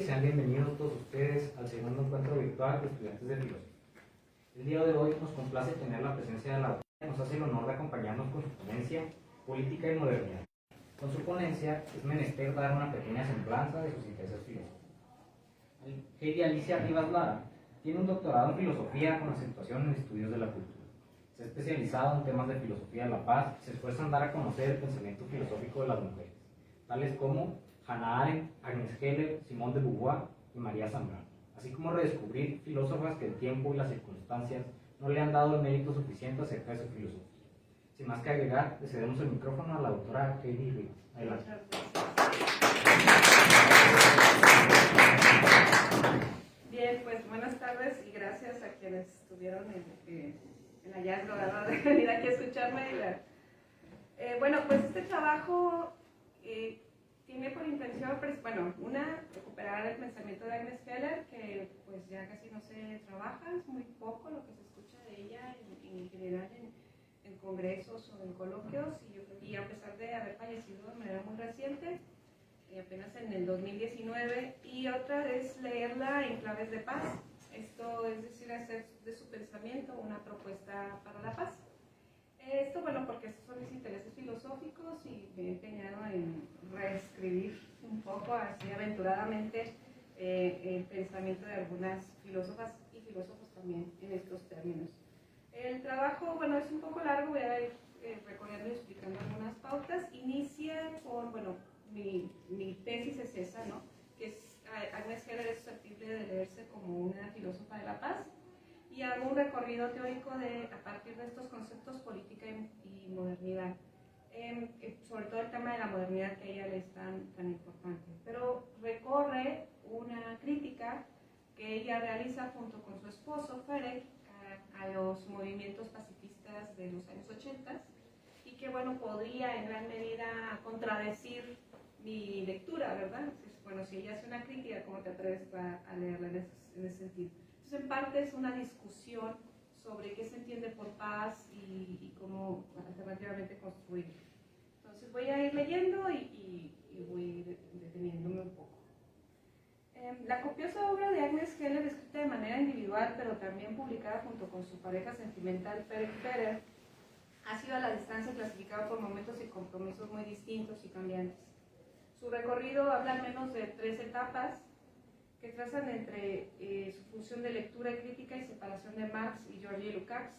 sean bienvenidos todos ustedes al segundo encuentro virtual de estudiantes de filosofía. El día de hoy nos complace tener la presencia de la autora que nos hace el honor de acompañarnos con su ponencia Política y Modernidad. Con su ponencia es menester dar una pequeña semblanza de sus intereses filosóficos. Heidi Alicia Rivas Lara tiene un doctorado en filosofía con acentuación en estudios de la cultura. Se ha especializado en temas de filosofía de la paz y se esfuerza en dar a conocer el pensamiento filosófico de las mujeres, tales como Hannah Arendt, Agnes Heller, Simone de Beauvoir y María Zambrano, así como redescubrir filósofas que el tiempo y las circunstancias no le han dado el mérito suficiente acerca de su filosofía. Sin más que agregar, le cedemos el micrófono a la doctora Heidi Rivas. Adelante. Bien, pues buenas tardes y gracias a quienes estuvieron en el hallazgo de venir aquí a escucharme. Bueno, pues este trabajo tiene por intención, recuperar el pensamiento de Agnes Heller, que pues ya casi no se trabaja, es muy poco lo que se escucha de ella en general en congresos o en coloquios, y a pesar de haber fallecido de manera muy reciente, apenas en el 2019, y otra es leerla en claves de paz. Esto es decir, hacer de su pensamiento una propuesta para la paz. Esto, bueno, porque estos son mis intereses filosóficos y me he empeñado en reescribir un poco, así aventuradamente, el pensamiento de algunas filósofas y filósofos también en estos términos. El trabajo, bueno, es un poco largo, voy a ir recorriendo y explicando algunas pautas. Inicia con, bueno, mi tesis es esa, ¿no? Que es, Agnes Heller es susceptible de leerse como una filósofa de la paz, y hago un recorrido teórico a partir de estos conceptos política y modernidad, sobre todo el tema de la modernidad que a ella le es tan importante, pero recorre una crítica que ella realiza junto con su esposo Ferenc a los movimientos pacifistas de los años 80, y que, bueno, podría en gran medida contradecir mi lectura, ¿verdad? Entonces, bueno, si ella hace una crítica, ¿cómo te atreves a leerla en ese sentido? Entonces, en parte es una discusión sobre qué se entiende por paz y cómo alternativamente construir. Entonces, voy a ir leyendo y voy deteniéndome un poco. La copiosa obra de Agnes Heller, escrita de manera individual, pero también publicada junto con su pareja sentimental Ferenc Perer, ha sido a la distancia clasificado por momentos y compromisos muy distintos y cambiantes. Su recorrido habla al menos de 3 etapas que trazan entre su función de lectura y crítica y separación de Marx y Georgi Lukács.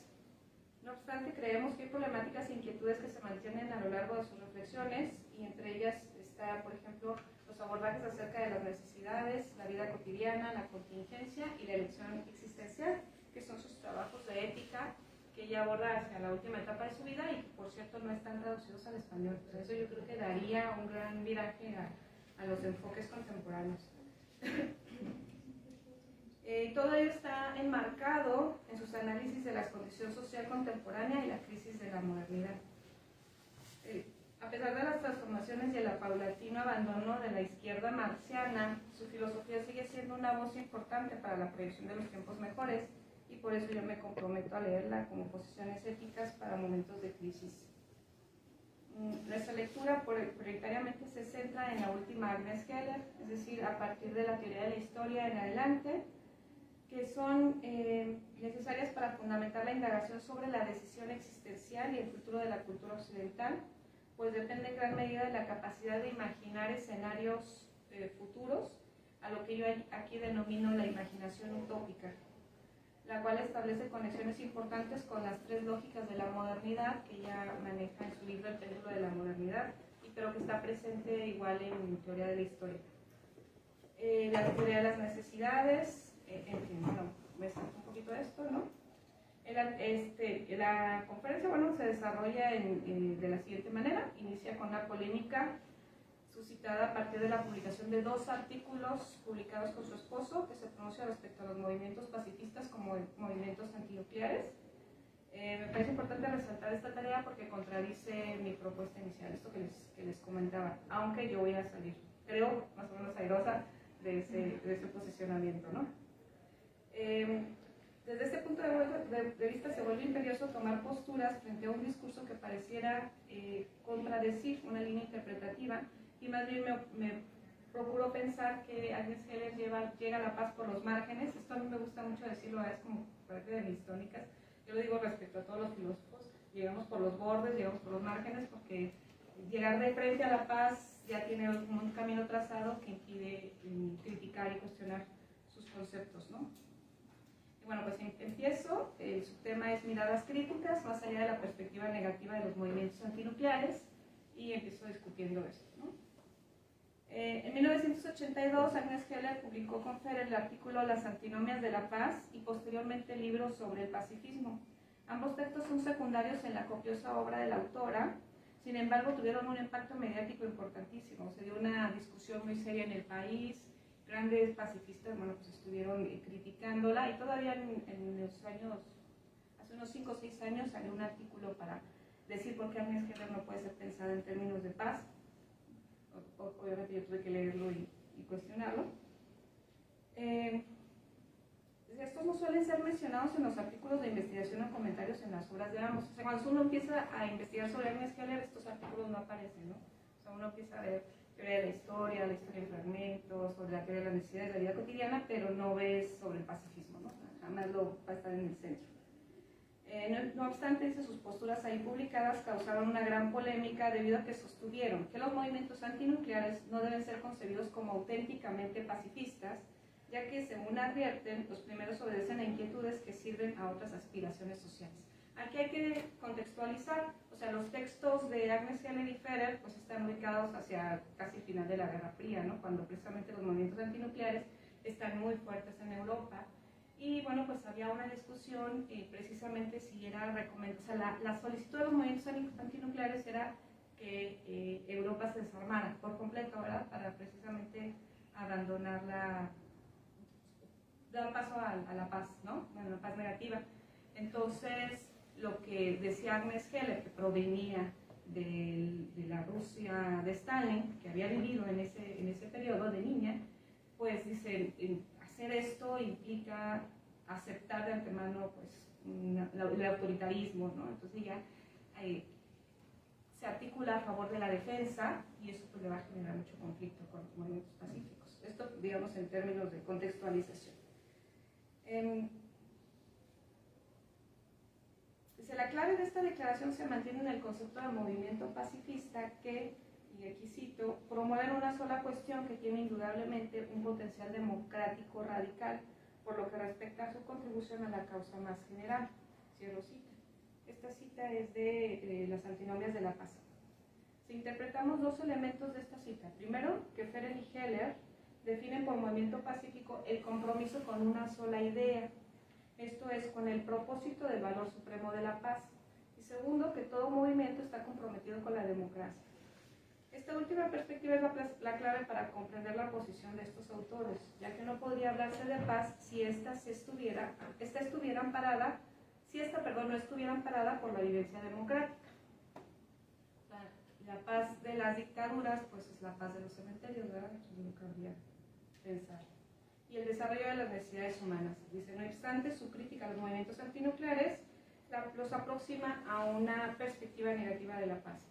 No obstante, creemos que hay problemáticas e inquietudes que se mantienen a lo largo de sus reflexiones, y entre ellas está, por ejemplo, los abordajes acerca de las necesidades, la vida cotidiana, la contingencia y la elección existencial, que son sus trabajos de ética que ella aborda hacia la última etapa de su vida y que, por cierto, no están traducidos al español. Por eso yo creo que daría un gran viraje a los enfoques contemporáneos. Todo ello está enmarcado en sus análisis de la condición social contemporánea y la crisis de la modernidad. A pesar de las transformaciones y el paulatino abandono de la izquierda marxiana, su filosofía sigue siendo una voz importante para la proyección de los tiempos mejores, y por eso yo me comprometo a leerla como posiciones éticas para momentos de crisis. Nuestra lectura prioritariamente se centra en la última Agnes Heller, es decir, a partir de la teoría de la historia en adelante, que son necesarias para fundamentar la indagación sobre la decisión existencial y el futuro de la cultura occidental, pues depende en gran medida de la capacidad de imaginar escenarios futuros, a lo que yo aquí denomino la imaginación utópica, la cual establece conexiones importantes con las 3 lógicas de la modernidad que ella maneja en su libro El péndulo de la modernidad, pero que está presente igual en teoría de la historia. La teoría de las necesidades, en fin, bueno, me salto un poquito de esto, ¿no? La conferencia, bueno, se desarrolla de la siguiente manera. Inicia con una polémica suscitada a partir de la publicación de 2 artículos publicados con su esposo, que se pronuncia respecto a los movimientos pacifistas como movimientos antinucleares. Me parece importante resaltar esta tarea porque contradice mi propuesta inicial, esto que les comentaba, aunque yo voy a salir, creo, más o menos airosa de ese posicionamiento, ¿no? Desde este punto de vista se vuelve imperioso tomar posturas frente a un discurso que pareciera contradecir una línea interpretativa, y más bien me procuro pensar que Agnes Heller llega a la paz por los márgenes. Esto a mí me gusta mucho decirlo, es como parte de mis tónicas. Yo lo digo respecto a todos los filósofos, llegamos por los bordes, llegamos por los márgenes, porque llegar de frente a la paz ya tiene un camino trazado que impide criticar y cuestionar sus conceptos, ¿no? Y bueno, pues empiezo. Su tema es miradas críticas más allá de la perspectiva negativa de los movimientos antinucleares, y empiezo discutiendo esto, ¿no? En 1982, Agnes Heller publicó con Ferrer el artículo Las antinomias de la paz y posteriormente el libro sobre el pacifismo. Ambos textos son secundarios en la copiosa obra de la autora, sin embargo tuvieron un impacto mediático importantísimo. Se dio una discusión muy seria en el país, grandes pacifistas, bueno, pues estuvieron criticándola, y todavía en los años, hace unos 5 o 6 años, salió un artículo para decir por qué Agnes Heller no puede ser pensada en términos de paz. Obviamente yo tuve que leerlo y cuestionarlo. Estos no suelen ser mencionados en los artículos de investigación o comentarios en las obras de ambos. O sea, cuando uno empieza a investigar sobre Agnes Heller, estos artículos no aparecen, ¿no? O sea, uno empieza a ver teoría de la historia en fragmentos, sobre la teoría de las necesidades de la vida cotidiana, pero no ves sobre el pacifismo, ¿no? Jamás lo va a estar en el centro. No obstante, sus posturas ahí publicadas causaron una gran polémica debido a que sostuvieron que los movimientos antinucleares no deben ser concebidos como auténticamente pacifistas, ya que, según advierten, los primeros obedecen a inquietudes que sirven a otras aspiraciones sociales. Aquí hay que contextualizar, o sea, los textos de Agnes Heller y Ferrer pues están ubicados hacia casi el final de la Guerra Fría, ¿no? Cuando precisamente los movimientos antinucleares están muy fuertes en Europa. Y bueno, pues había una discusión precisamente si era recomendable, o sea, la solicitud de los movimientos antinucleares era que Europa se desarmara por completo, ¿verdad? Para precisamente abandonar dar paso a la paz, ¿no? Bueno, la paz negativa. Entonces, lo que decía Agnes Heller, que provenía de la Rusia de Stalin, que había vivido en ese periodo de niña, pues dice, hacer esto implica aceptar de antemano pues, el autoritarismo, ¿no? Entonces ya se articula a favor de la defensa, y eso pues le va a generar mucho conflicto con los movimientos pacíficos. Esto, digamos, en términos de contextualización. La clave de esta declaración se mantiene en el concepto de movimiento pacifista que, y aquí cito, promueven una sola cuestión que tiene indudablemente un potencial democrático radical, por lo que respecta a su contribución a la causa más general. Cierro cita. Esta cita es de las antinomias de la paz. Si interpretamos dos elementos de esta cita, primero, que Ferrer y Heller definen por movimiento pacífico el compromiso con una sola idea, esto es, con el propósito del valor supremo de la paz, y segundo, que todo movimiento está comprometido con la democracia. Esta última perspectiva es la clave para comprender la posición de estos autores, ya que no podría hablarse de paz si esta no estuviera amparada por la vivencia democrática. La paz de las dictaduras, pues es la paz de los cementerios, ¿verdad? Eso no cabría pensar. Y el desarrollo de las necesidades humanas. Dice, no obstante, su crítica a los movimientos antinucleares los aproxima a una perspectiva negativa de la paz.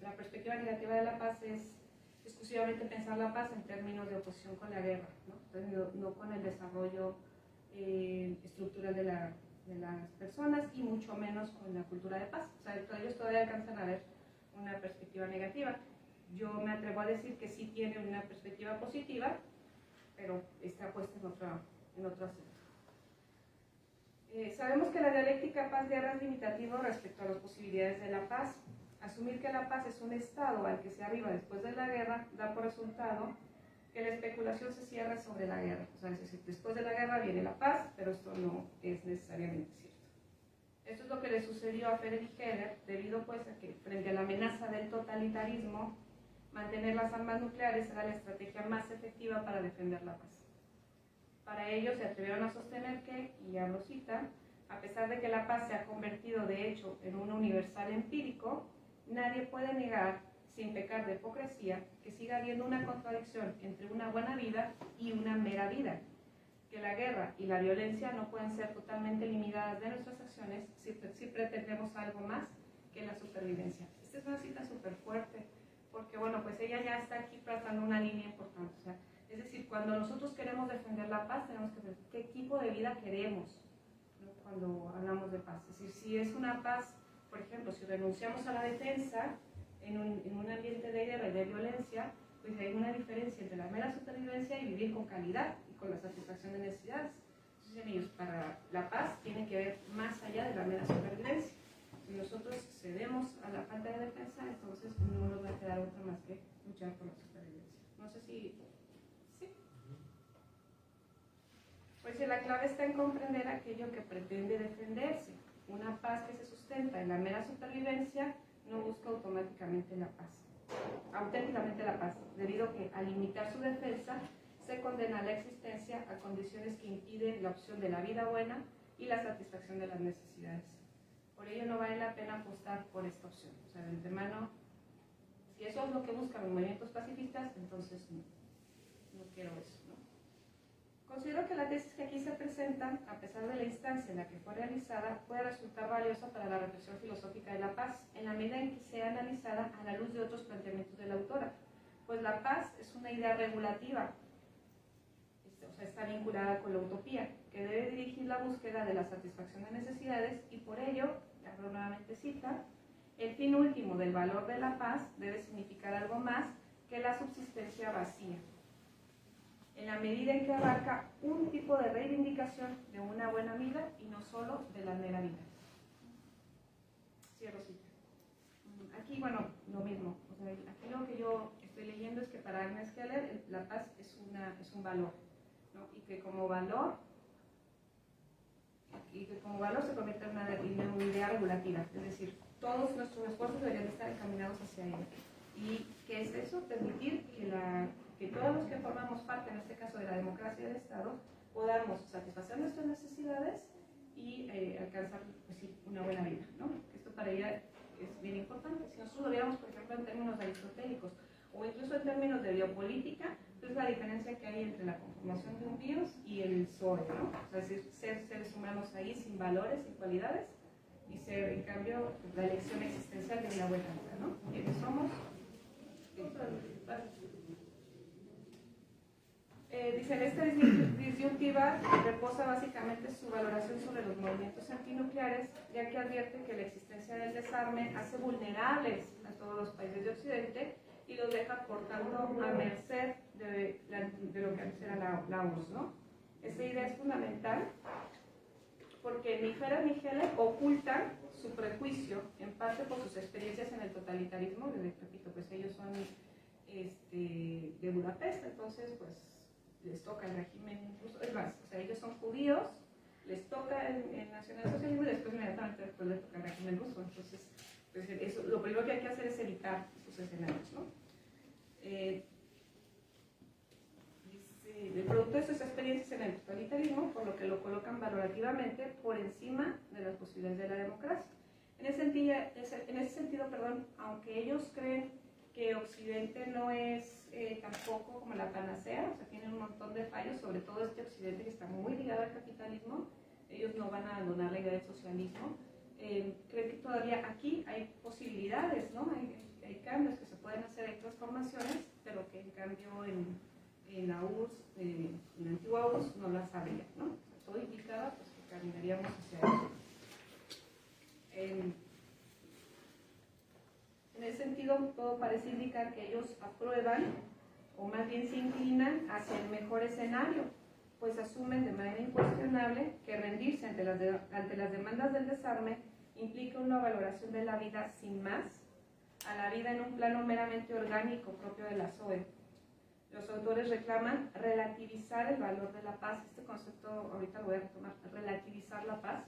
La perspectiva negativa de la paz es exclusivamente pensar la paz en términos de oposición con la guerra, ¿no? Entonces, no con el desarrollo estructural de las personas, y mucho menos con la cultura de paz. O sea, ellos todavía alcanzan a ver una perspectiva negativa. Yo me atrevo a decir que sí tiene una perspectiva positiva, pero está puesta en otro asunto. Sabemos que la dialéctica paz-guerra es limitativo respecto a las posibilidades de la paz. Asumir que la paz es un estado al que se arriba después de la guerra da por resultado que la especulación se cierra sobre la guerra. O sea, es decir, después de la guerra viene la paz, pero esto no es necesariamente cierto. Esto es lo que le sucedió a Ferrer y Heller, debido pues a que frente a la amenaza del totalitarismo, mantener las armas nucleares era la estrategia más efectiva para defender la paz. Para ello se atrevieron a sostener que, y abro cita, a pesar de que la paz se ha convertido de hecho en un universal empírico, nadie puede negar, sin pecar de hipocresía, que siga habiendo una contradicción entre una buena vida y una mera vida, que la guerra y la violencia no pueden ser totalmente eliminadas de nuestras acciones si pretendemos algo más que la supervivencia. Esta es una cita súper fuerte, porque bueno, pues ella ya está aquí trazando una línea importante. O sea, es decir, cuando nosotros queremos defender la paz, tenemos que ver qué tipo de vida queremos, ¿no? Cuando hablamos de paz. Es decir, si es una paz, por ejemplo, si renunciamos a la defensa en un ambiente de guerra y de violencia, pues hay una diferencia entre la mera supervivencia y vivir con calidad y con la satisfacción de necesidades. Entonces, ellos, para la paz, tienen que ver más allá de la mera supervivencia. Si nosotros cedemos a la falta de defensa, entonces no nos va a quedar otra más que luchar por la supervivencia. No sé si... ¿Sí? Pues la clave está en comprender aquello que pretende defenderse. Una paz que se sustenta en la mera supervivencia no busca automáticamente la paz, auténticamente la paz, debido a que al limitar su defensa se condena la existencia a condiciones que impiden la opción de la vida buena y la satisfacción de las necesidades. Por ello no vale la pena apostar por esta opción. O sea, de antemano, si eso es lo que buscan los movimientos pacifistas, entonces no quiero eso, ¿no? Considero que la tesis que aquí se presenta, a pesar de la instancia en la que fue realizada, puede resultar valiosa para la reflexión filosófica de la paz, en la medida en que sea analizada a la luz de otros planteamientos de la autora, pues la paz es una idea regulativa, o sea, está vinculada con la utopía, que debe dirigir la búsqueda de la satisfacción de necesidades y por ello, abro nuevamente cita, el fin último del valor de la paz debe significar algo más que la subsistencia vacía, en la medida en que abarca un tipo de reivindicación de una buena vida y no solo de la mera vida. Cierro cita. Aquí, bueno, lo mismo. O sea, aquí lo que yo estoy leyendo es que para Agnes Keller la paz es un valor, ¿no? Y que como valor se convierte en una idea regulativa. Es decir, todos nuestros esfuerzos deberían estar encaminados hacia ella. ¿Y qué es eso? Permitir que todos los que formamos parte, en este caso de la democracia del Estado, podamos satisfacer nuestras necesidades y alcanzar, pues sí, una buena vida, ¿no? Esto para ella es bien importante. Si nosotros lo viéramos, por ejemplo, en términos aristotélicos o incluso en términos de biopolítica, es la diferencia que hay entre la conformación de un bios y el zoe, ¿no? O sea, es decir, ser seres humanos ahí sin valores, sin cualidades, y ser, en cambio, la elección existencial de una buena vida, ¿no? ¿Quiénes somos? Dice, en esta disyuntiva reposa básicamente su valoración sobre los movimientos antinucleares, ya que advierte que la existencia del desarme hace vulnerables a todos los países de Occidente y los deja, por tanto, a merced de lo que antes era la URSS, ¿no? Esta idea es fundamental porque ni Ferrer ni Heller ocultan su prejuicio, en parte por sus experiencias en el totalitarismo. Repito, pues ellos son de Budapest, entonces pues les toca el régimen, incluso, es más, o sea, ellos son judíos, les toca el nacionalsocialismo y después inmediatamente después les toca el régimen ruso. Entonces, pues eso, lo primero que hay que hacer es evitar esos escenarios, ¿no? El producto de sus experiencias en el totalitarismo, por lo que lo colocan valorativamente por encima de las posibilidades de la democracia. En ese sentido, aunque ellos creen que Occidente no es tampoco como la panacea, o sea, tienen un montón de fallos, sobre todo este Occidente que está muy ligado al capitalismo, ellos no van a abandonar la idea del socialismo. Creen que todavía aquí hay posibilidades, ¿no? Hay cambios que se pueden hacer, hay transformaciones, pero que en cambio en la URSS, en la antigua URSS, no las habría, ¿no? O sea, todo indicaba pues, que caminaríamos hacia eso. En ese sentido, todo parece indicar que ellos aprueban, o más bien se inclinan hacia el mejor escenario, pues asumen de manera incuestionable que rendirse ante las demandas del desarme implica una valoración de la vida sin más, a la vida en un plano meramente orgánico propio de la ZOE. Los autores reclaman relativizar el valor de la paz, este concepto ahorita lo voy a retomar, relativizar la paz,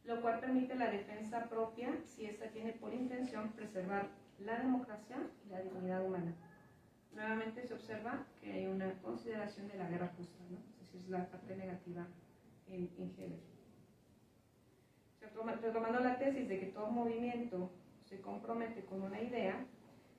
lo cual permite la defensa propia si ésta tiene por intención preservar la democracia y la dignidad humana. Nuevamente se observa que hay una consideración de la guerra justa, ¿no? Es decir, es la parte negativa en Heller. Retomando la tesis de que todo movimiento se compromete con una idea,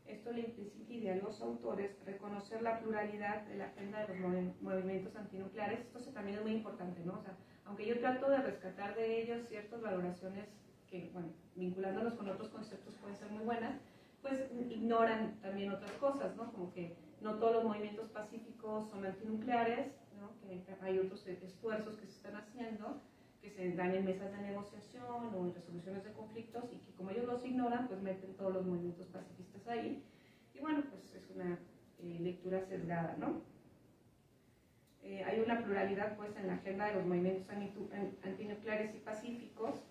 esto le impide a los autores reconocer la pluralidad de la agenda de los movimientos antinucleares. Esto también es muy importante, ¿no? O sea, aunque yo trato de rescatar de ellos ciertas valoraciones que, bueno, vinculándolos con otros conceptos pueden ser muy buenas, pues ignoran también otras cosas, ¿no? Como que no todos los movimientos pacíficos son antinucleares, ¿no? Que hay otros esfuerzos que se están haciendo, que se dan en mesas de negociación o en resoluciones de conflictos y que como ellos los ignoran, pues meten todos los movimientos pacifistas ahí. Y bueno, pues es una lectura sesgada, ¿no? Hay una pluralidad pues en la agenda de los movimientos antinucleares y pacíficos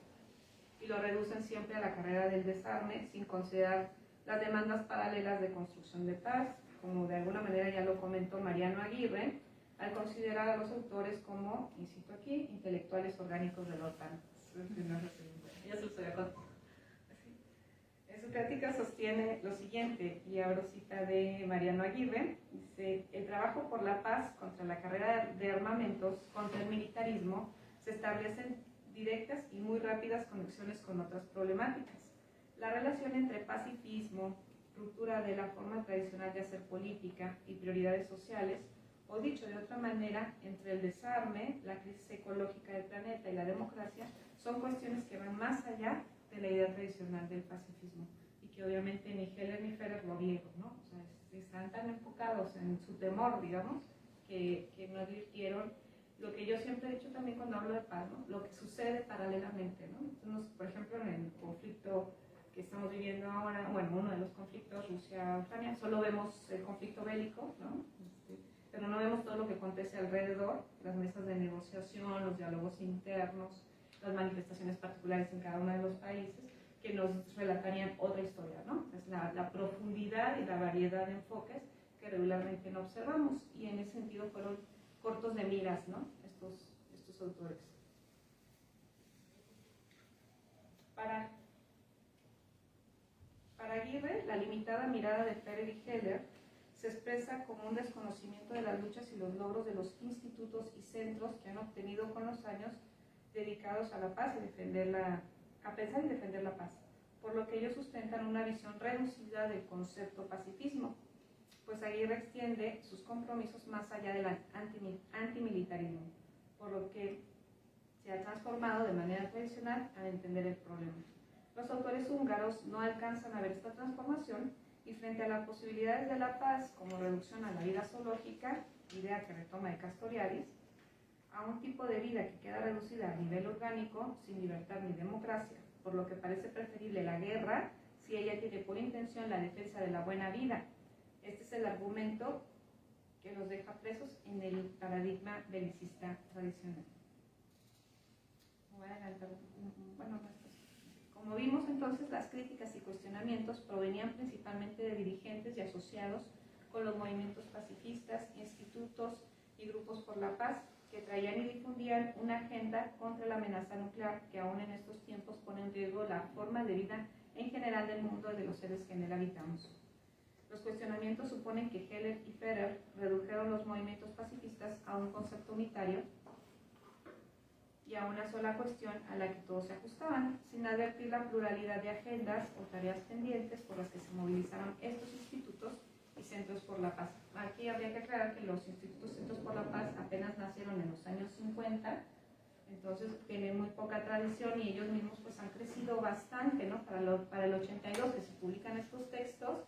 y lo reducen siempre a la carrera del desarme sin considerar las demandas paralelas de construcción de paz, como de alguna manera ya lo comentó Mariano Aguirre, al considerar a los autores como, y cito aquí, intelectuales orgánicos de la OTAN. Ya se los había contado. En su crítica sostiene lo siguiente, y abro cita de Mariano Aguirre, dice: el trabajo por la paz contra la carrera de armamentos, contra el militarismo, se establecen directas y muy rápidas conexiones con otras problemáticas. La relación entre pacifismo, ruptura de la forma tradicional de hacer política y prioridades sociales, o dicho de otra manera, entre el desarme, la crisis ecológica del planeta y la democracia, son cuestiones que van más allá de la idea tradicional del pacifismo y que obviamente ni Heller ni Ferrer lo vieron, ¿no? O sea, están tan enfocados en su temor, digamos, que no advirtieron lo que yo siempre he dicho también cuando hablo de paz, ¿no? Lo que sucede paralelamente, ¿no? Entonces, por ejemplo, en el conflicto que estamos viviendo ahora, bueno, uno de los conflictos Rusia-Ucrania, solo vemos el conflicto bélico, ¿no? Pero no vemos todo lo que acontece alrededor, las mesas de negociación, los diálogos internos, las manifestaciones particulares en cada uno de los países, que nos relatarían otra historia, ¿no? Es la profundidad y la variedad de enfoques que regularmente no observamos, y en ese sentido fueron cortos de miras, ¿no? Estos autores. Para Aguirre, la limitada mirada de Ferrer y Heller se expresa como un desconocimiento de las luchas y los logros de los institutos y centros que han obtenido con los años dedicados a la paz y a pensar y defender la paz, por lo que ellos sustentan una visión reducida del concepto pacifismo, pues Aguirre extiende sus compromisos más allá del antimilitarismo, por lo que se ha transformado de manera tradicional al entender el problema. Los autores húngaros no alcanzan a ver esta transformación y frente a las posibilidades de la paz como reducción a la vida zoológica, idea que retoma de Castoriadis, a un tipo de vida que queda reducida a nivel orgánico, sin libertad ni democracia, por lo que parece preferible la guerra si ella tiene por intención la defensa de la buena vida. Este es el argumento que los deja presos en el paradigma belicista tradicional. Voy a adelantar como vimos entonces, las críticas y cuestionamientos provenían principalmente de dirigentes y asociados con los movimientos pacifistas, institutos y grupos por la paz, que traían y difundían una agenda contra la amenaza nuclear que aún en estos tiempos pone en riesgo la forma de vida en general del mundo y de los seres que en él habitamos. Los cuestionamientos suponen que Heller y Ferrer redujeron los movimientos pacifistas a un concepto unitario y a una sola cuestión a la que todos se ajustaban, sin advertir la pluralidad de agendas o tareas pendientes por las que se movilizaron estos institutos y centros por la paz. Aquí habría que aclarar que los institutos y centros por la paz apenas nacieron en los años 50, entonces tienen muy poca tradición y ellos mismos pues han crecido bastante, ¿no? Para el 82 que se publican estos textos,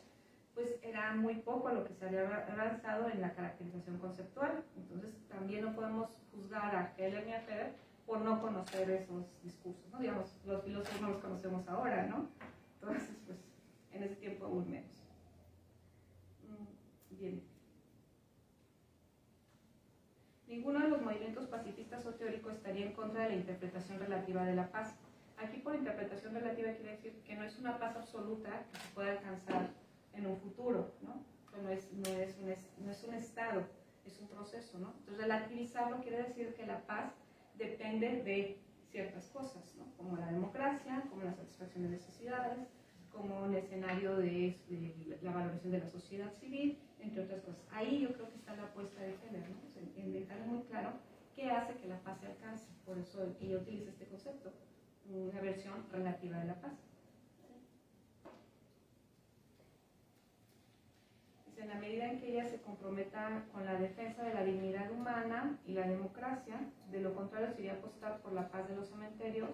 pues era muy poco lo que se había avanzado en la caracterización conceptual. Entonces también no podemos juzgar a Heller ni a Ferrer por no conocer esos discursos, ¿no? Digamos, los filósofos no los conocemos ahora, ¿no? Entonces, pues, en ese tiempo aún menos. Bien. Ninguno de los movimientos pacifistas o teóricos estaría en contra de la interpretación relativa de la paz. Aquí por interpretación relativa quiere decir que no es una paz absoluta que se pueda alcanzar en un futuro, ¿no? No es un estado, es un proceso, ¿no? Entonces, relativizarlo quiere decir que la paz depende de ciertas cosas, ¿no? Como la democracia, como la satisfacción de necesidades, como un escenario de la valoración de la sociedad civil, entre otras cosas. Ahí yo creo que está la apuesta de Heller, ¿no? O sea, en dejar muy claro qué hace que la paz se alcance. Por eso ella utiliza este concepto, una versión relativa de la paz. En la medida en que ella se comprometa con la defensa de la dignidad humana y la democracia, de lo contrario sería apostar por la paz de los cementerios,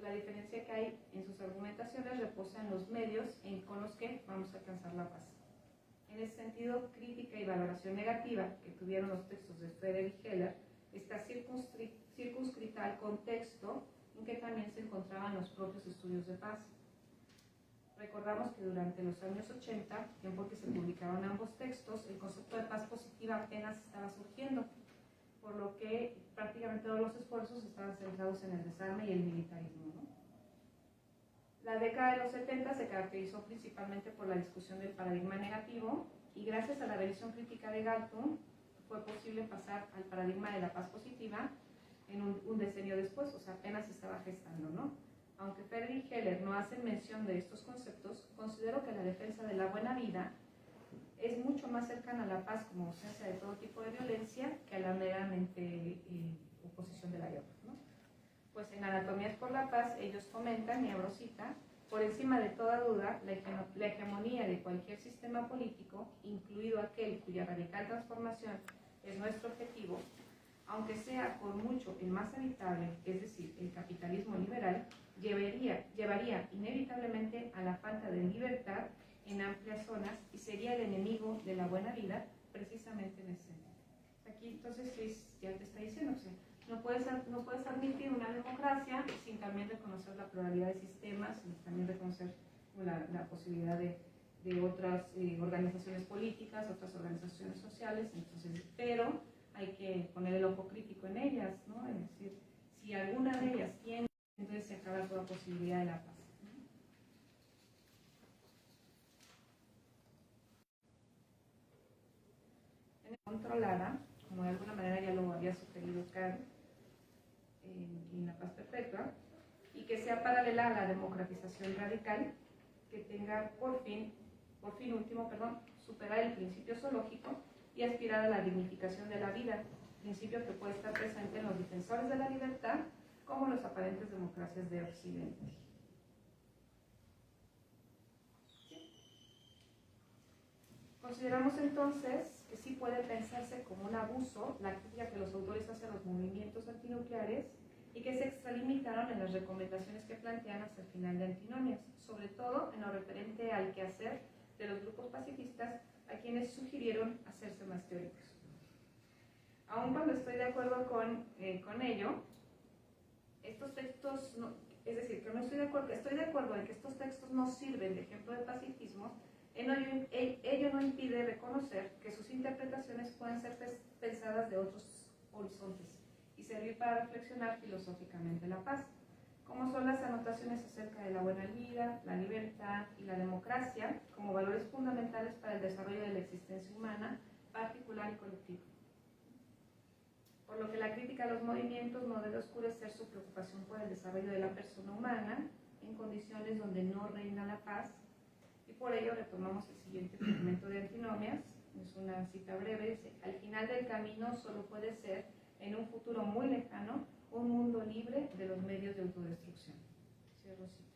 La diferencia que hay en sus argumentaciones reposa en los medios con los que vamos a alcanzar la paz. En ese sentido, crítica y valoración negativa que tuvieron los textos de Friedrich Heller está circunscrita al contexto en que también se encontraban los propios estudios de paz. Recordamos que durante los años 80, tiempo que se publicaron ambos textos, el concepto de paz positiva apenas estaba surgiendo, por lo que prácticamente todos los esfuerzos estaban centrados en el desarme y el militarismo, ¿no? La década de los 70 se caracterizó principalmente por la discusión del paradigma negativo y gracias a la revisión crítica de Galtung fue posible pasar al paradigma de la paz positiva en un decenio después, o sea, apenas se estaba gestando, ¿no? Aunque Friedrich Heller no hace mención de estos conceptos, considero que la defensa de la buena vida es mucho más cercana a la paz como ausencia de todo tipo de violencia que a la meramente oposición de la guerra, ¿no? Pues en Anatomías por la Paz ellos comentan, y abro cita, por encima de toda duda, la hegemonía de cualquier sistema político, incluido aquel cuya radical transformación es nuestro objetivo, aunque sea por mucho el más habitable, es decir, el capitalismo liberal, llevaría inevitablemente a la falta de libertad en amplias zonas y sería el enemigo de la buena vida precisamente en ese sentido. Aquí entonces ya te está diciendo, o sea, no puedes admitir una democracia sin también reconocer la pluralidad de sistemas y también reconocer la posibilidad de otras organizaciones políticas, otras organizaciones sociales, entonces, pero hay que poner el ojo crítico en ellas, ¿no? Es decir, si alguna de ellas tiene, entonces se acaba toda posibilidad de la paz. Controlada, como de alguna manera ya lo había sugerido Kant en La Paz Perpetua, y que sea paralela a la democratización radical, que tenga por fin último, superar el principio zoológico y aspirar a la dignificación de la vida, principio que puede estar presente en los defensores de la libertad como los aparentes democracias de Occidente. Consideramos entonces que sí puede pensarse como un abuso la crítica que los autores hacen a los movimientos antinucleares y que se extralimitaron en las recomendaciones que plantean hasta el final de Antinomias, sobre todo en lo referente al quehacer de los grupos pacifistas a quienes sugirieron hacerse más teóricos. Aun cuando estoy de acuerdo con ello, estos textos, es decir, que no estoy de acuerdo en que estos textos no sirven de ejemplo de pacifismo, ello no impide reconocer que sus interpretaciones pueden ser pensadas de otros horizontes y servir para reflexionar filosóficamente la paz, como son las anotaciones acerca de la buena vida, la libertad y la democracia como valores fundamentales para el desarrollo de la existencia humana, particular y colectiva. Por lo que la crítica a los movimientos no debe oscurecer su preocupación por el desarrollo de la persona humana en condiciones donde no reina la paz, y por ello retomamos el siguiente fragmento de Antinomias, es una cita breve, dice: al final del camino solo puede ser, en un futuro muy lejano, un mundo libre de los medios de autodestrucción. Cierro cita.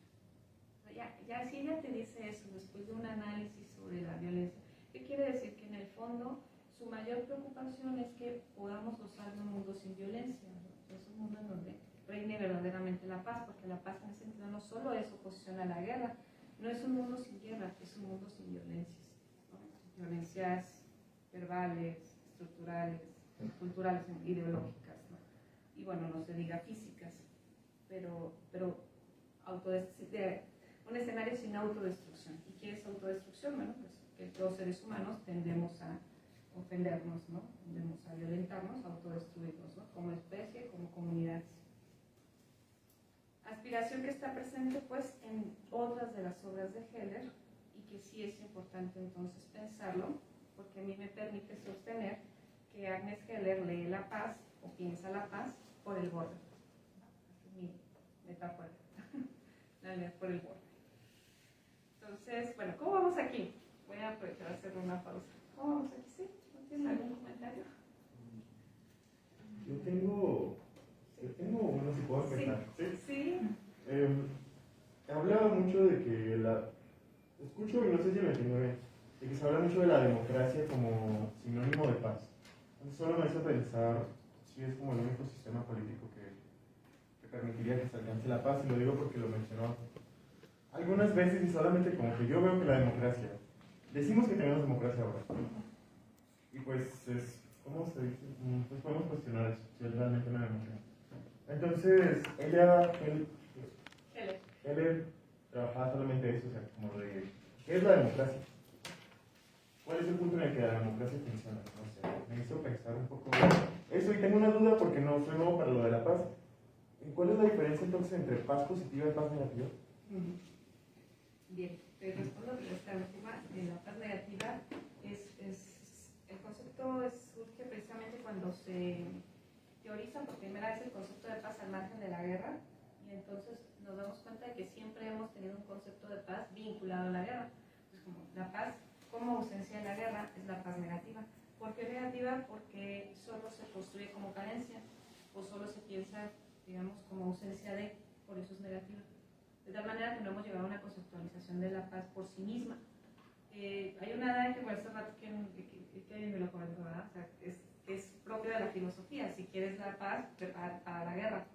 Ya si ella te dice eso después de un análisis sobre la violencia, ¿qué quiere decir? Que en el fondo su mayor preocupación es que podamos gozar de un mundo sin violencia, ¿no? Es un mundo en donde reine verdaderamente la paz, porque la paz en ese sentido no solo es oposición a la guerra, no es un mundo sin guerra, es un mundo sin violencias, ¿no? Violencias verbales, estructurales, culturales, ideológicas, ¿no? Y bueno, no se diga físicas, pero un escenario sin autodestrucción. ¿Y qué es autodestrucción? Bueno, pues que los seres humanos tendemos a ofendernos, ¿no? Tendemos a violentarnos, a autodestruirnos, ¿no? Como especie, como comunidades. Aspiración que está presente pues en otras de las obras de Heller y que sí es importante entonces pensarlo, porque a mí me permite sostener que Agnes Heller lee la paz o piensa la paz por el borde. Esta es mi metáfora. La lee por el borde. Entonces, bueno, ¿cómo vamos aquí? Voy a aprovechar a hacer una pausa. ¿Cómo vamos aquí? ¿Sí? ¿No tienen algún comentario? Yo tengo uno, si puedo empezar. Sí. Hablaba mucho de que escucho, y no sé si me entiendo bien, de que se habla mucho de la democracia como sinónimo de paz. Entonces solo me hace pensar si es como el único sistema político que que permitiría que se alcance la paz, y lo digo porque lo mencionó algunas veces y solamente como que yo veo que la democracia, decimos que tenemos democracia ahora, y pues es, ¿cómo se dice? Pues podemos cuestionar eso, si es realmente una democracia. Entonces, él trabajaba solamente eso, o sea, como de, ¿qué es la democracia? ¿Cuál es el punto en el que la democracia funciona? No sé, me hizo pensar un poco eso, y tengo una duda porque no soy nuevo para lo de la paz. ¿Cuál es la diferencia entonces entre paz positiva y paz negativa? Bien, te respondo de esta última. La paz negativa el concepto surge precisamente cuando se teoriza por primera vez el concepto de paz al margen de la guerra, y entonces nos damos cuenta de que siempre hemos tenido un concepto de paz vinculado a la guerra. Pues como la paz como ausencia de la guerra es la paz negativa. ¿Por qué negativa? Porque solo se construye como carencia, o solo se piensa, digamos, como ausencia de, por eso es negativa. De tal manera que no hemos llegado a una conceptualización de la paz por sí misma. Hay una edad que por hace rato que me lo comentó, ¿verdad? O sea, es propio de la filosofía. Si quieres la paz, prepárate para la guerra.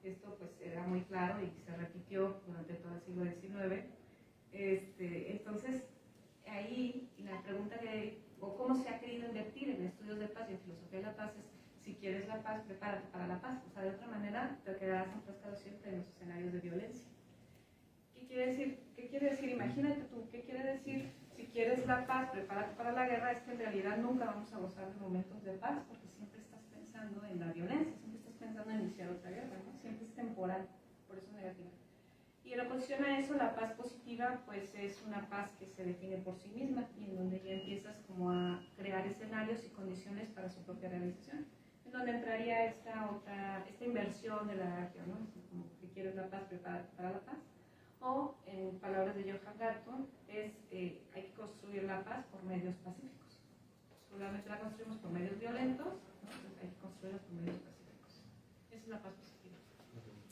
Esto pues era muy claro y se repitió durante todo el siglo XIX. Entonces, ahí la pregunta o cómo se ha querido invertir en estudios de paz y en filosofía de la paz es: si quieres la paz, prepárate para la paz. O sea, de otra manera te quedarás enfrascado siempre en los escenarios de violencia. ¿Qué quiere decir? Imagínate tú, ¿qué quiere decir? Si quieres la paz, prepárate para la guerra. Es que en realidad nunca vamos a gozar de momentos de paz, porque siempre estás pensando en la violencia, siempre estás pensando en iniciar otra guerra, ¿no? Siempre es temporal, por eso es negativa. Y en oposición a eso, la paz positiva pues es una paz que se define por sí misma, y en donde ya empiezas como a crear escenarios y condiciones para su propia realización, en donde entraría esta inversión de la jerarquía, ¿no? Como que quieres la paz, prepárate para la paz. O, en palabras de Johan Galton, hay que construir la paz por medios pacíficos. Probablemente la construimos por medios violentos, ¿no? Entonces hay que construirla por medios pacíficos. Esa es la paz positiva.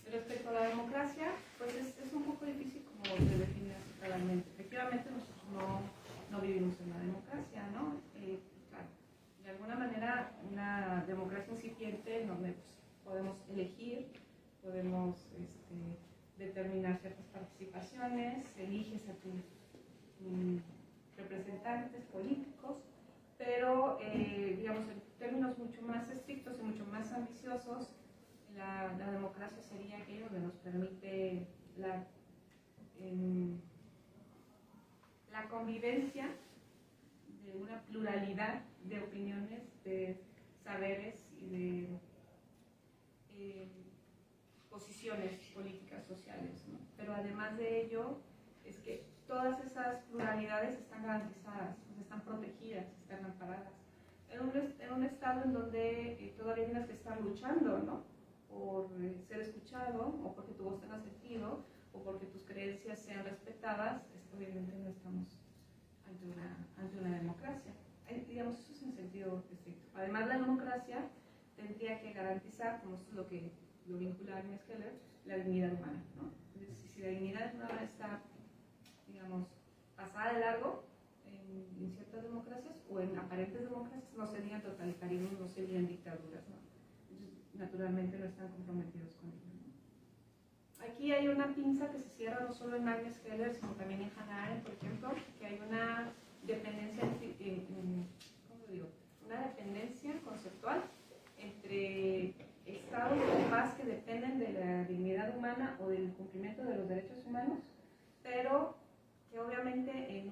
Respecto a la democracia, pues es un poco difícil como de definir claramente. Efectivamente, nosotros no vivimos en una democracia, ¿no? Claro, de alguna manera, una democracia incipiente en donde pues, podemos elegir, podemos determinar ciertas participaciones, eliges a tus representantes políticos, pero digamos en términos mucho más estrictos y mucho más ambiciosos, la democracia sería aquello que nos permite la convivencia de una pluralidad de opiniones, de saberes y de posiciones políticas, sociales, ¿no? Pero además de ello, es que todas esas pluralidades están garantizadas, están protegidas, están amparadas. En un estado en donde todavía tienes que estar luchando, ¿no? Por ser escuchado, o porque tu voz tenga sentido, o porque tus creencias sean respetadas, obviamente no estamos ante una democracia. Digamos, eso es en sentido estricto. Además, la democracia tendría que garantizar, como esto es lo que lo vincula a Agnes Keller, la dignidad humana, ¿no? Entonces, si la dignidad humana está, digamos, pasada de largo en ciertas democracias o en aparentes democracias, no serían totalitarismos, no serían dictaduras, ¿no? Entonces, naturalmente no están comprometidos con ello, ¿no? Aquí hay una pinza que se cierra no solo en Agnes Keller, sino también en Hannah Arendt, por ejemplo, que hay una dependencia, ¿cómo lo digo? Una dependencia conceptual entre estados de paz que dependen de la dignidad humana o del cumplimiento de los derechos humanos, pero que obviamente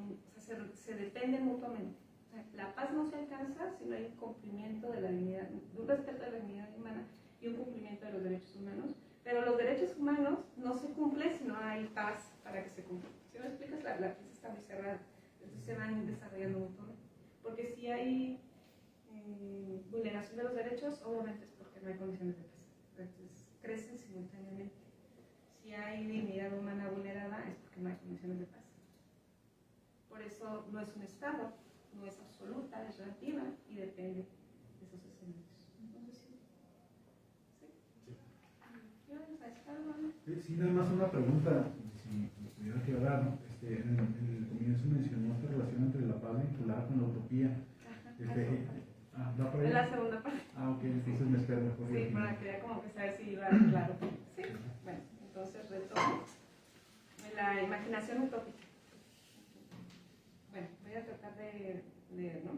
se dependen mutuamente. O sea, la paz no se alcanza si no hay un cumplimiento de la dignidad, un respeto de la dignidad humana y un cumplimiento de los derechos humanos, pero los derechos humanos no se cumplen si no hay paz para que se cumplan. Si me explicas, la pieza está muy cerrada, entonces se van desarrollando mutuamente. Porque si hay vulneración de los derechos, obviamente es porque no hay condiciones de paz. Entonces crecen simultáneamente. Si hay dignidad humana vulnerada, es porque no hay condiciones de paz. Por eso no es un estado, no es absoluta, es relativa y depende de esos escenarios. Entonces, sí. Sí, nada más una pregunta, si tuviera que hablar, ¿no? En el comienzo mencionó esta relación entre la paz vinculada con la utopía. Es la segunda parte. Ok, entonces me espero mejor. Sí, para que ya como que saber si iba claro. Sí. imaginación utópica. Bueno, voy a tratar de leer, ¿no?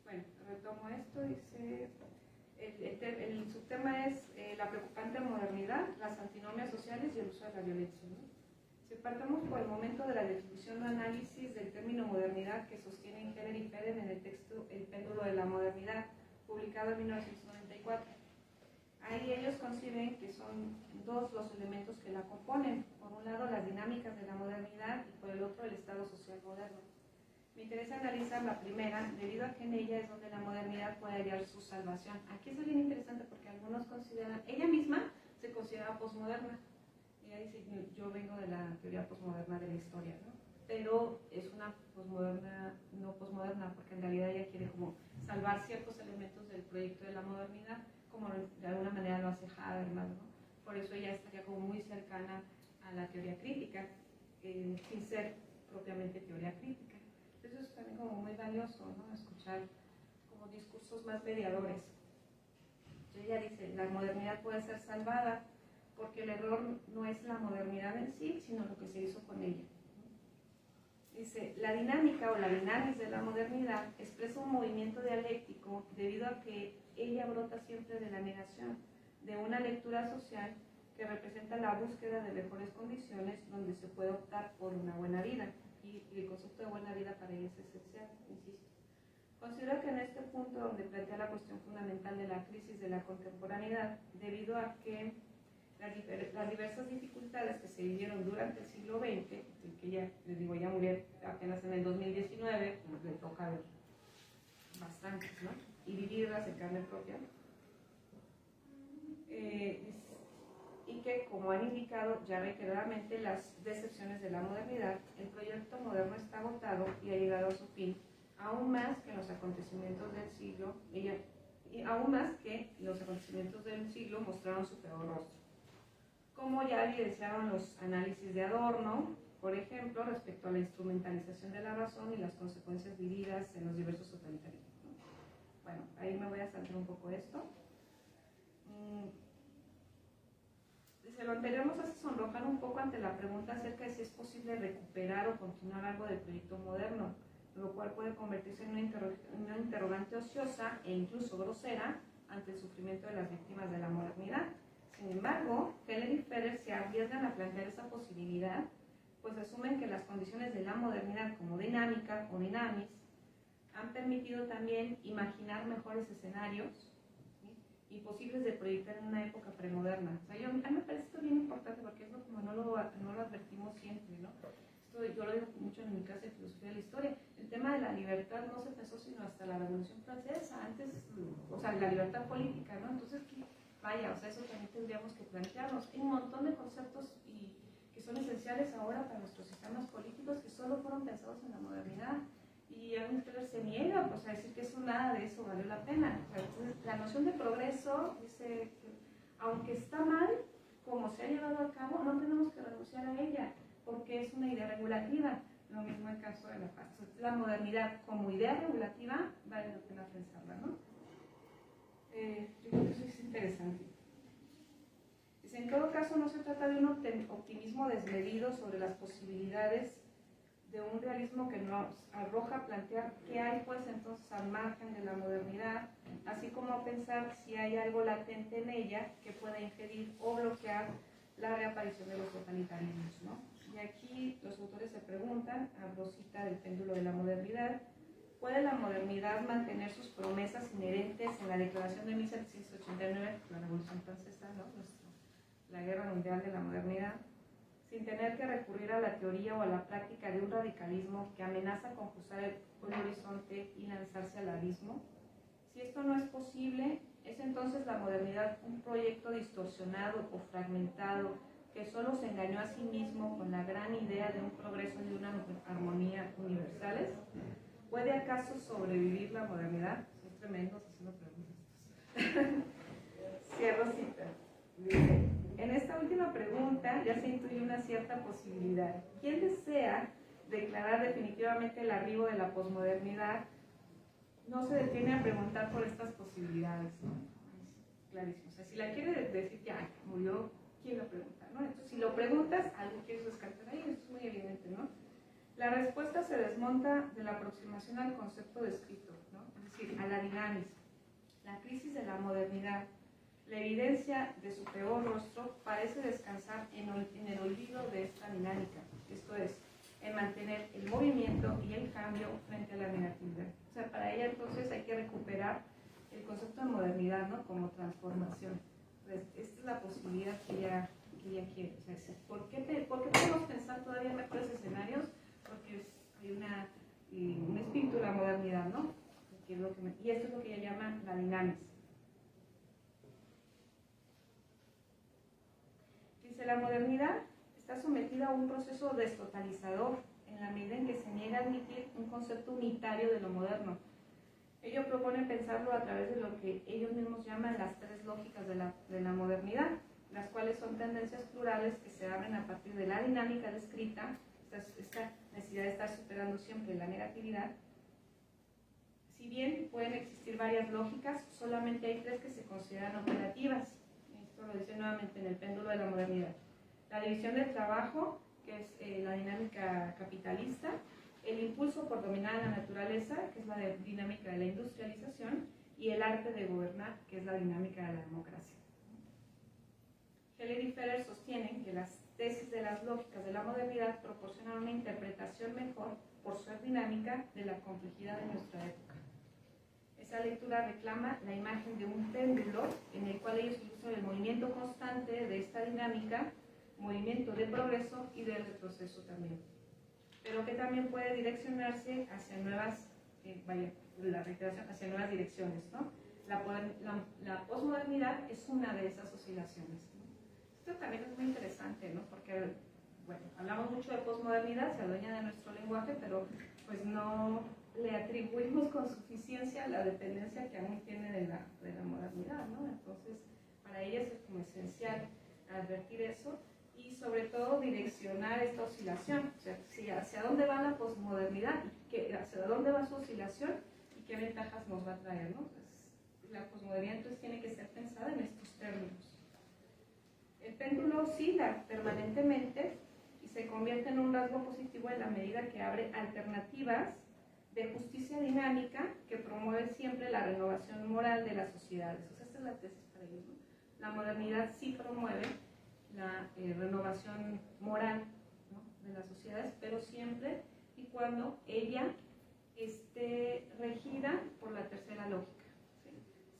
Bueno, retomo esto, dice, el subtema es la preocupante modernidad, las antinomias sociales y el uso de la violencia, ¿no? Si partamos por el momento de la definición o análisis del término modernidad que sostienen Heller y Feder en el texto El péndulo de la modernidad, publicado en 1994. Ahí ellos conciben que son dos los elementos que la componen. Por un lado, las dinámicas de la modernidad y por el otro, el estado social moderno. Me interesa analizar la primera, debido a que en ella es donde la modernidad puede hallar su salvación. Aquí es bien interesante porque algunos consideran, ella misma se considera posmoderna. Ella dice, yo vengo de la teoría posmoderna de la historia, ¿no? Pero es una posmoderna, no posmoderna, porque en realidad ella quiere como salvar ciertos elementos del proyecto de la modernidad, como de alguna manera lo hace Habermas, ¿no? Por eso ella estaría como muy cercana a la teoría crítica, sin ser propiamente teoría crítica. Eso es también como muy valioso, ¿no? Escuchar como discursos más mediadores. Entonces ella dice, la modernidad puede ser salvada porque el error no es la modernidad en sí, sino lo que se hizo con ella. Dice, la dinámica o la dinamis de la modernidad expresa un movimiento dialéctico debido a que ella brota siempre de la negación, de una lectura social que representa la búsqueda de mejores condiciones donde se puede optar por una buena vida. Y el concepto de buena vida para ella es esencial, insisto. Considero que en este punto donde plantea la cuestión fundamental de la crisis de la contemporaneidad, debido a que las diversas dificultades que se vivieron durante el siglo XX, que ya, les digo, ya murió apenas en el 2019, pues le toca ver bastantes, ¿no? Y vivirlas en carne propia. Y que, como han indicado ya reiteradamente las decepciones de la modernidad, el proyecto moderno está agotado y ha llegado a su fin, aún más que los acontecimientos del siglo, mostraron su peor rostro. Como ya evidenciaron los análisis de Adorno, por ejemplo, respecto a la instrumentalización de la razón y las consecuencias vividas en los diversos totalitarismos. Bueno, ahí me voy a saltar un poco esto. Dice, lo anterior nos hace sonrojar un poco ante la pregunta acerca de si es posible recuperar o continuar algo del proyecto moderno, lo cual puede convertirse en una interrogante ociosa e incluso grosera ante el sufrimiento de las víctimas de la modernidad. Sin embargo, Heller y Feder se arriesgan a plantear esa posibilidad, pues asumen que las condiciones de la modernidad como dinámica o dinamis han permitido también imaginar mejores escenarios, ¿sí?, imposibles de proyectar en una época premoderna. O sea, a mí me parece esto bien importante porque es como no lo advertimos siempre, ¿no? Esto yo lo digo mucho en mi clase de filosofía de la historia. El tema de la libertad no se pensó sino hasta la Revolución Francesa, antes, o sea, la libertad política, ¿no? Entonces, vaya, o sea, eso también tendríamos que plantearnos. Hay un montón de conceptos que son esenciales ahora para nuestros sistemas políticos que solo fueron pensados en la modernidad. Y Aaron Keller se niega, pues, a decir que eso, nada de eso valió la pena. O sea, entonces, la noción de progreso dice que, aunque está mal, como se ha llevado a cabo, no tenemos que renunciar a ella, porque es una idea regulativa. Lo mismo en el caso de la paz. La modernidad como idea regulativa vale la pena pensarla, ¿no? Yo creo que eso es interesante. Dice, en todo caso, no se trata de un optimismo desmedido sobre las posibilidades de un realismo que nos arroja a plantear qué hay pues entonces al margen de la modernidad, así como a pensar si hay algo latente en ella que pueda impedir o bloquear la reaparición de los totalitarismos, ¿no? Y aquí los autores se preguntan, a Rosita del péndulo de la modernidad, ¿puede la modernidad mantener sus promesas inherentes en la Declaración de 1789, la Revolución Francesa, ¿no?, la Guerra Mundial de la Modernidad, sin tener que recurrir a la teoría o a la práctica de un radicalismo que amenaza con cruzar el horizonte y lanzarse al abismo? Si esto no es posible, ¿es entonces la modernidad un proyecto distorsionado o fragmentado que solo se engañó a sí mismo con la gran idea de un progreso y de una armonía universales? ¿Puede acaso sobrevivir la modernidad? Son tremendos haciendo preguntas. Cierro cita. Dice, en esta última pregunta ya se intuye una cierta posibilidad. ¿Quién desea declarar definitivamente el arribo de la posmodernidad no se detiene a preguntar por estas posibilidades, ¿no? Es clarísimo. O sea, si la quiere decir ya murió, ¿quién lo pregunta, no? Entonces, si lo preguntas, algo quieres descartar ahí, esto es muy evidente, ¿no? La respuesta se desmonta de la aproximación al concepto descrito, ¿no? Es decir, a la dinámica. La crisis de la modernidad, la evidencia de su peor rostro parece descansar en el olvido de esta dinámica, esto es, en mantener el movimiento y el cambio frente a la negatividad. O sea, para ella entonces hay que recuperar el concepto de modernidad, ¿no? Como transformación. Entonces, esta es la posibilidad que ella quiere. O sea, ¿por qué podemos pensar todavía en mejores escenarios? Porque hay un espíritu de la modernidad, ¿no? Y esto es lo que ella llama la dinámica. Dice, la modernidad está sometida a un proceso destotalizador en la medida en que se niega a admitir un concepto unitario de lo moderno. Ello propone pensarlo a través de lo que ellos mismos llaman las tres lógicas de la modernidad, las cuales son tendencias plurales que se abren a partir de la dinámica descrita, esta necesidad de estar superando siempre la negatividad. Si bien pueden existir varias lógicas, solamente hay tres que se consideran operativas. Esto lo dice nuevamente en el péndulo de la modernidad. La división del trabajo, que es la dinámica capitalista, el impulso por dominar a la naturaleza, que es la dinámica de la industrialización, y el arte de gobernar, que es la dinámica de la democracia. Heller y Ferrer sostienen que las tesis de las lógicas de la modernidad proporcionan una interpretación mejor, por su dinámica, de la complejidad de nuestra época. Esa lectura reclama la imagen de un péndulo en el cual ellos usan el movimiento constante de esta dinámica, movimiento de progreso y de retroceso también, pero que también puede direccionarse hacia nuevas, hacia nuevas direcciones, ¿no? La posmodernidad es una de esas oscilaciones, ¿no? Esto también es muy interesante, ¿no? Porque, bueno, hablamos mucho de posmodernidad, se adueña de nuestro lenguaje, pero pues no le atribuimos con suficiencia la dependencia que aún tiene de la modernidad, ¿no? Entonces, para ellas es como esencial advertir eso y sobre todo direccionar esta oscilación, o sea, hacia dónde va la posmodernidad, hacia dónde va su oscilación y qué ventajas nos va a traer, ¿no? Pues, la posmodernidad entonces tiene que ser pensada en estos términos. El péndulo oscila permanentemente y se convierte en un rasgo positivo en la medida que abre alternativas de justicia dinámica que promueve siempre la renovación moral de las sociedades. O sea, esta es la tesis para ellos, ¿no? La modernidad sí promueve la renovación moral, ¿no?, de las sociedades, pero siempre y cuando ella esté regida por la tercera lógica.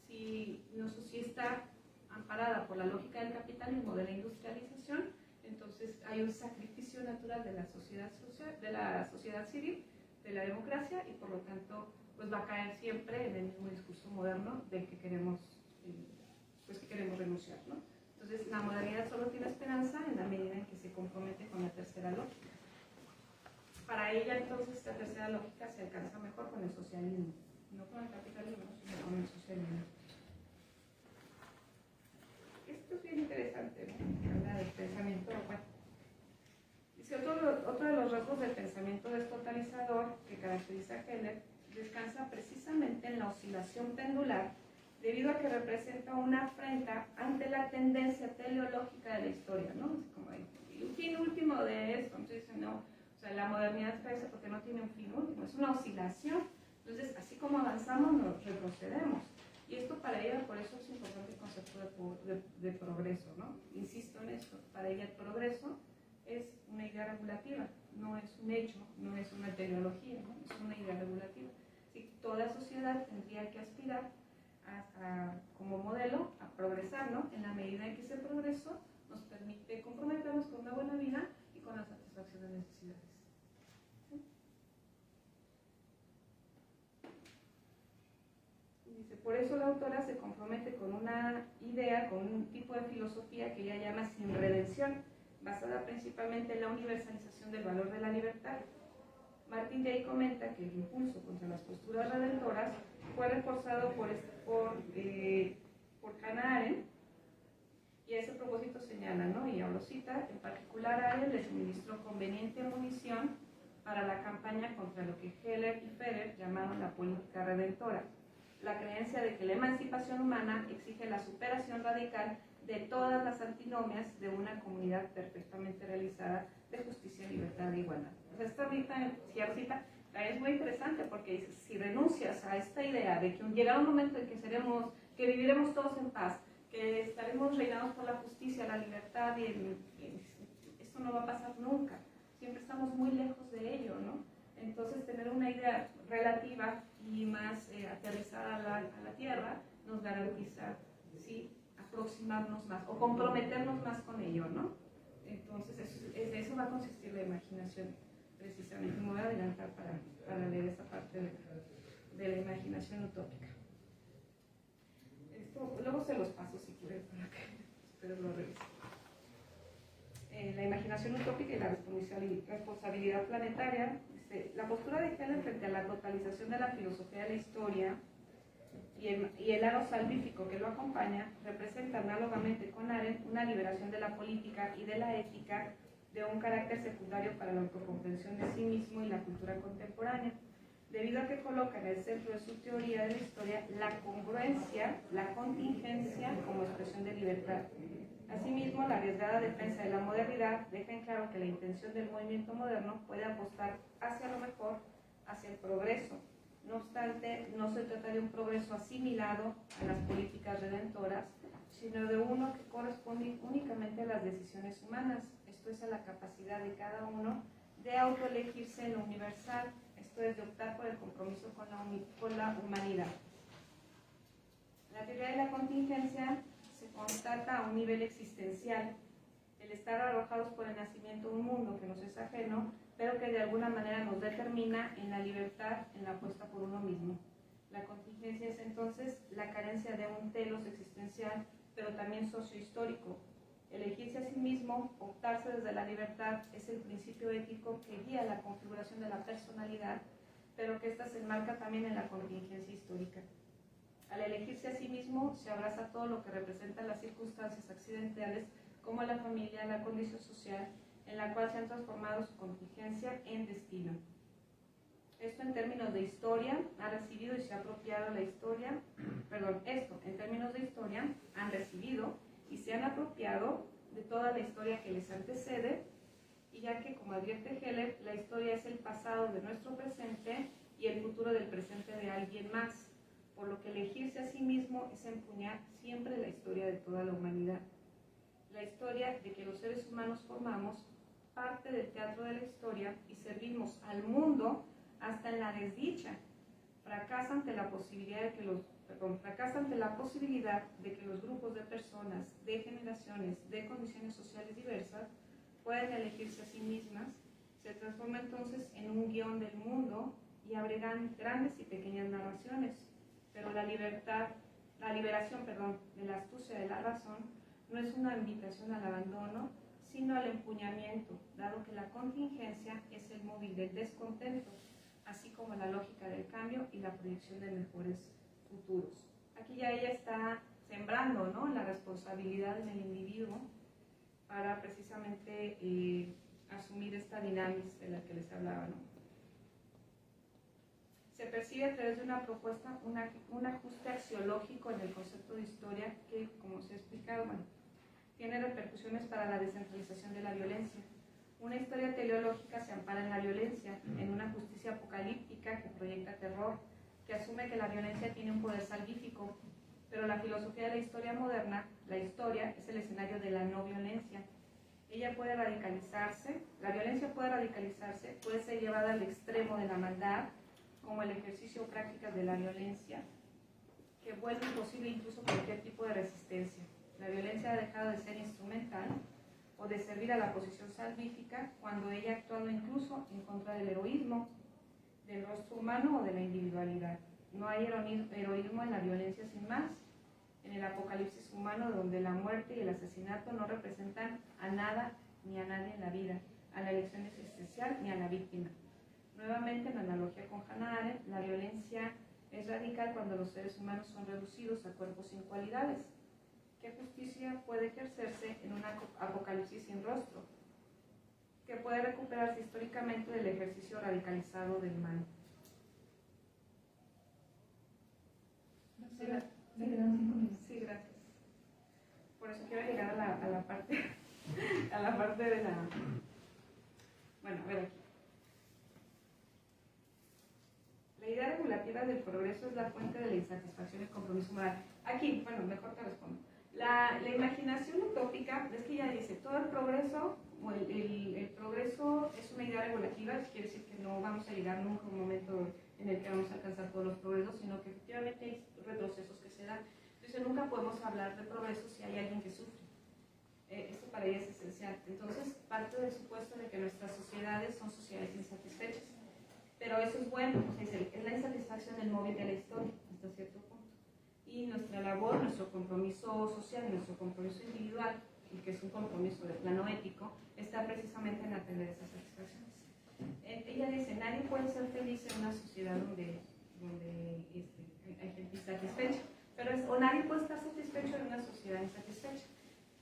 ¿Sí? Si está amparada por la lógica del capitalismo, de la industrialización, entonces hay un sacrificio natural de la sociedad social, de la sociedad civil, de la democracia, y por lo tanto pues va a caer siempre en el mismo discurso moderno del que queremos renunciar, ¿no? Entonces la modernidad solo tiene esperanza en la medida en que se compromete con la tercera lógica. Para ella entonces esta tercera lógica se alcanza mejor con el socialismo, no con el capitalismo, sino con el socialismo. Esto es bien interesante, ¿no? Habla del pensamiento, bueno. Dice, otro de los rasgos del pensamiento destotalizador que caracteriza a Heller descansa precisamente en la oscilación pendular, debido a que representa una afrenta ante la tendencia teleológica de la historia, ¿no? Es como el fin último de esto, entonces no, o sea, la modernidad crece porque no tiene un fin último, es una oscilación. Entonces, así como avanzamos, nos retrocedemos. Y esto para ella, por eso es importante el concepto de progreso, ¿no? Insisto en esto, para ella el progreso es una idea regulativa, no es un hecho, no es una teleología, ¿no? Es una idea regulativa. Así, toda sociedad tendría que aspirar como modelo a progresar, ¿no? En la medida en que ese progreso nos permite comprometernos con una buena vida y con la satisfacción de necesidades. ¿Sí? Dice, por eso la autora se compromete con una idea, con un tipo de filosofía que ella llama sin redención, basada principalmente en la universalización del valor de la libertad. Martin Day comenta que el impulso contra las posturas redentoras fue reforzado por Hannah Arendt, y a ese propósito señala, ¿no? Y ahora cita, en particular Arendt le suministró conveniente munición para la campaña contra lo que Heller y Ferrer llamaron la política redentora, la creencia de que la emancipación humana exige la superación radical de todas las antinomias de una comunidad perfectamente realizada de justicia, libertad e igualdad. O sea, esta cita es muy interesante porque dice, si renuncias a esta idea de que llegará un momento en que viviremos todos en paz, que estaremos reinados por la justicia, la libertad, esto no va a pasar nunca. Siempre estamos muy lejos de ello, ¿no? Entonces, tener una idea relativa y más aterrizada a la tierra nos garantiza, ¿sí?, aproximarnos más o comprometernos más con ello, ¿no? Entonces, de eso va a consistir la imaginación, precisamente. Me voy a adelantar para leer esa parte de la imaginación utópica. Esto, luego se los paso si quieren, para que ustedes lo revisen. La imaginación utópica y la responsabilidad planetaria. La postura de Heller frente a la globalización de la filosofía de la historia y el aro salvífico que lo acompaña representa análogamente con Arendt una liberación de la política y de la ética de un carácter secundario para la autocomprensión de sí mismo y la cultura contemporánea, debido a que coloca en el centro de su teoría de la historia la congruencia, la contingencia como expresión de libertad. Asimismo, la arriesgada defensa de la modernidad deja en claro que la intención del movimiento moderno puede apostar hacia lo mejor, hacia el progreso. No obstante, no se trata de un progreso asimilado a las políticas redentoras, sino de uno que corresponde únicamente a las decisiones humanas, esto es, a la capacidad de cada uno de autoelegirse en lo universal, esto es, de optar por el compromiso con la humanidad. La teoría de la contingencia se constata a un nivel existencial, el estar arrojados por el nacimiento a un mundo que nos es ajeno, pero que de alguna manera nos determina en la libertad, en la apuesta por uno mismo. La contingencia es entonces la carencia de un telos existencial, pero también sociohistórico. Elegirse a sí mismo, optarse desde la libertad, es el principio ético que guía la configuración de la personalidad, pero que ésta se enmarca también en la contingencia histórica. Al elegirse a sí mismo, se abraza todo lo que representan las circunstancias accidentales, como la familia, la condición social, en la cual se han transformado su contingencia en destino. Esto en términos de historia, ha recibido y se ha apropiado la historia, esto en términos de historia, han recibido y se han apropiado de toda la historia que les antecede, y ya que, como advierte Heller, la historia es el pasado de nuestro presente y el futuro del presente de alguien más, por lo que elegirse a sí mismo es empuñar siempre la historia de toda la humanidad. La historia de que los seres humanos formamos parte del teatro de la historia y servimos al mundo hasta en la desdicha. Fracasa ante la posibilidad de que los grupos de personas, de generaciones, de condiciones sociales diversas pueden elegirse a sí mismas. Se transforma entonces en un guión del mundo y abrirán grandes y pequeñas narraciones. Pero la liberación de la astucia de la razón no es una invitación al abandono, sino al empuñamiento, dado que la contingencia es el móvil del descontento, así como la lógica del cambio y la proyección de mejores futuros. Aquí ya ella está sembrando, ¿no?, la responsabilidad en el individuo para precisamente asumir esta dinámica de la que les hablaba, ¿no? Se percibe a través de una propuesta un ajuste axiológico en el concepto de historia que, como se ha explicado, tiene repercusiones para la descentralización de la violencia. Una historia teleológica se ampara en la violencia, en una justicia apocalíptica que proyecta terror, que asume que la violencia tiene un poder salvífico, pero la filosofía de la historia moderna, la historia, es el escenario de la no violencia. Ella puede radicalizarse, la violencia puede radicalizarse, puede ser llevada al extremo de la maldad, como el ejercicio o prácticas de la violencia, que vuelve imposible incluso cualquier tipo de resistencia. La violencia ha dejado de ser instrumental o de servir a la posición salvífica cuando ella ha actuado incluso en contra del heroísmo, del rostro humano o de la individualidad. No hay heroísmo en la violencia sin más, en el apocalipsis humano donde la muerte y el asesinato no representan a nada ni a nadie en la vida, a la elección existencial ni a la víctima. Nuevamente, en analogía con Hannah Arendt, la violencia es radical cuando los seres humanos son reducidos a cuerpos sin cualidades. ¿Qué justicia puede ejercerse en un apocalipsis sin rostro? ¿Qué puede recuperarse históricamente del ejercicio radicalizado del mal. Sí, gracias. Por eso quiero llegar a la parte a la parte de la... Bueno, a ver aquí. La idea regulativa del progreso es la fuente de la insatisfacción y compromiso moral. Aquí, bueno, mejor te respondo. La imaginación utópica, es que ya dice, todo el progreso, o el progreso es una idea regulativa, quiere decir que no vamos a llegar nunca a un momento en el que vamos a alcanzar todos los progresos, sino que efectivamente hay retrocesos que se dan. Entonces nunca podemos hablar de progreso si hay alguien que sufre. Esto para ella es esencial. Entonces parte del supuesto de que nuestras sociedades son sociedades insatisfechas. Pero eso es bueno, es la insatisfacción del móvil de la historia, hasta cierto punto. Y nuestra labor, nuestro compromiso social, nuestro compromiso individual, y que es un compromiso de plano ético, está precisamente en atender esas satisfacciones. Ella dice, nadie puede ser feliz en una sociedad donde hay gente insatisfecha, o nadie puede estar satisfecho en una sociedad insatisfecha.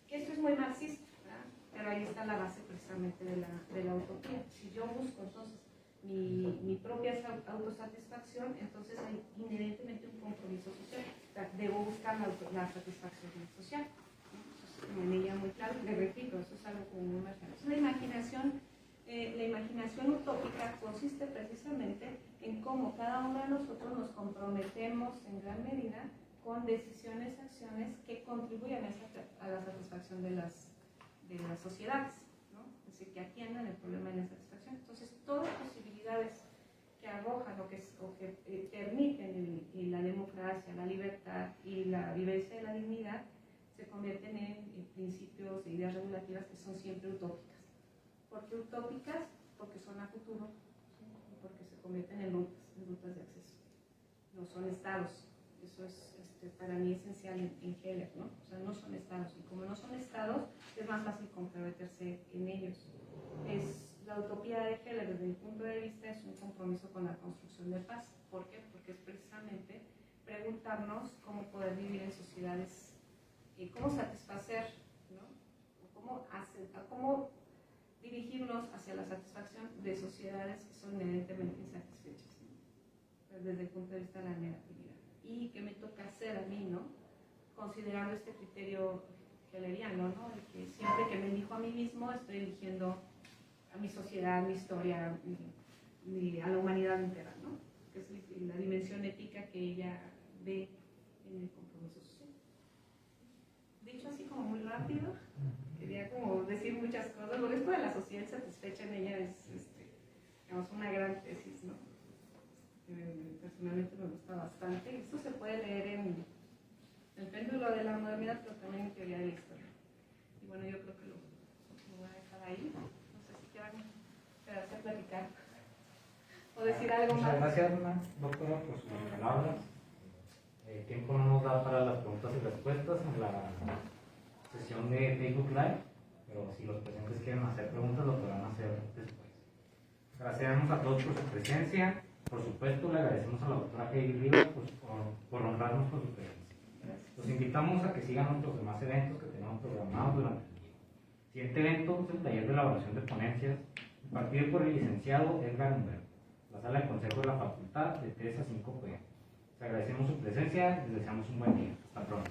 Que esto es muy marxista, ¿verdad? Pero ahí está la base precisamente de la utopía. Si yo busco entonces mi propia autosatisfacción, entonces hay inherentemente un compromiso social. O sea, debo buscar la satisfacción social. Eso es en ella muy claro, le repito, eso es algo como muy marginal. La imaginación utópica consiste precisamente en cómo cada uno de nosotros nos comprometemos en gran medida con decisiones, acciones que contribuyan a la satisfacción de las sociedades, ¿no? Es decir, que atiendan el problema de la insatisfacción. Entonces, todas las posibilidades que arrojan o que permiten la democracia, la libertad y la vivencia de la dignidad se convierten en principios e ideas regulativas que son siempre utópicas. ¿Por qué utópicas? Porque son a futuro, ¿sí? Porque se convierten en rutas de acceso. No son estados. Eso es para mí esencial en Heller, ¿no? O sea, no son estados. Y como no son estados, es más fácil comprometerse en ellos. La utopía de Heller, desde mi punto de vista, es un compromiso con la construcción de paz. ¿Por qué? Porque es precisamente preguntarnos cómo poder vivir en sociedades, cómo satisfacer, ¿no? Cómo dirigirnos hacia la satisfacción de sociedades que son inherentemente insatisfechas, ¿no? Desde el punto de vista de la negatividad. Y que me toca hacer a mí, ¿no? Considerando este criterio helleriano, ¿no? De que siempre que me elijo a mí mismo, estoy eligiendo a mi sociedad, mi historia, a la humanidad entera, ¿no? Que es la dimensión ética que ella ve en el compromiso social. Dicho así como muy rápido, quería como decir muchas cosas, porque esto de la sociedad insatisfecha en ella es, digamos, una gran tesis, ¿no? Personalmente me gusta bastante. Esto se puede leer en el péndulo de la modernidad, pero también en teoría de la historia. Y bueno, yo creo que lo voy a dejar ahí. No sé si quieran quedarse a platicar o decir algo más. Muchas gracias, doctora, por sus palabras. El tiempo no nos da para las preguntas y respuestas en la sesión de Facebook Live, pero si los presentes quieren hacer preguntas, lo podrán hacer después. Agradecemos a todos por su presencia. Por supuesto, le agradecemos a la doctora Heidi Rivas por honrarnos con su presencia. Los invitamos a que sigan nuestros demás eventos que tenemos programados durante el día. El siguiente evento es el taller de elaboración de ponencias, impartido por el licenciado Edgar Humberto, la sala de consejo de la facultad de 3 a 5 p.m. Les agradecemos su presencia y les deseamos un buen día. Hasta pronto.